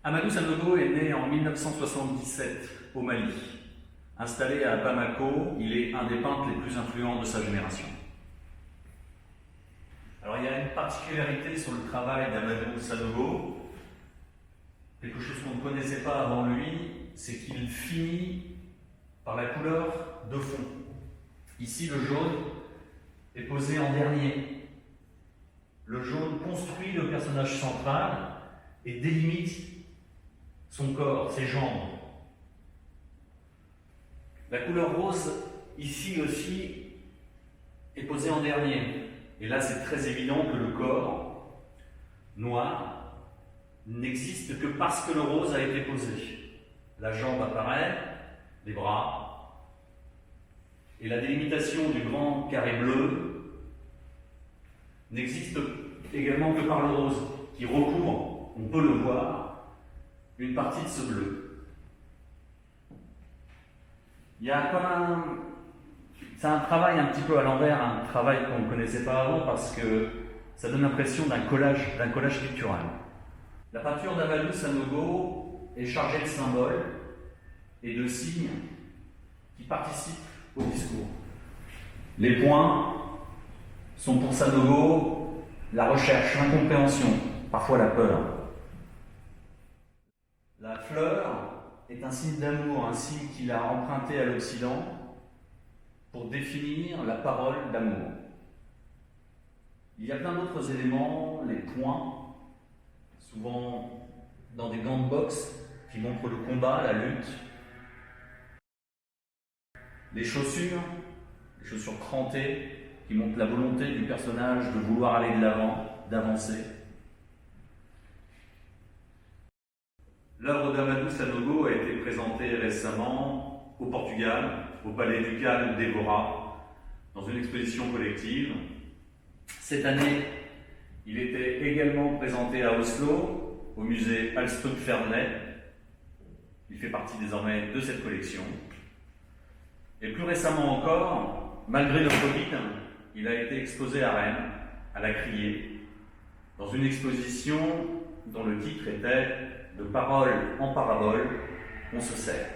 Amadou Sanogo est né en 1977 au Mali. Installé à Bamako, il est un des peintres les plus influents de sa génération. Alors il y a une particularité sur le travail d'Amadou Sanogo, quelque chose qu'on ne connaissait pas avant lui, c'est qu'il finit par la couleur de fond. Ici, le jaune est posé en dernier. Le jaune construit le personnage central et délimite son corps, ses jambes. La couleur rose, ici aussi, est posée en dernier. Et là, c'est très évident que le corps noir n'existe que parce que le rose a été posé. La jambe apparaît, les bras, et la délimitation du grand carré bleu n'existe également que par le rose, qui recouvre, on peut le voir, une partie de ce bleu. Il y a comme c'est un travail un petit peu à l'envers, un travail qu'on ne connaissait pas avant parce que ça donne l'impression d'un collage pictural. La peinture d'Amadou Sanogo est chargée de symboles et de signes qui participent au discours. Les points sont pour Sanogo la recherche, l'incompréhension, parfois la peur. La fleur est un signe d'amour, un signe qu'il a emprunté à l'Occident pour définir la parole d'amour. Il y a plein d'autres éléments, les points, souvent dans des gants de boxe qui montrent le combat, la lutte. Les chaussures crantées qui montrent la volonté du personnage de vouloir aller de l'avant, d'avancer. L'œuvre d'Amadou Sanogo a été présentée récemment au Portugal, au Palais Ducal d'Evora, dans une exposition collective. Cette année, il était également présenté à Oslo, au musée Astrup Fearnley. Il fait partie désormais de cette collection. Et plus récemment encore, malgré le Covid, il a été exposé à Rennes, à la Criée, dans une exposition dont le titre était « De parole en parabole, on se sert ».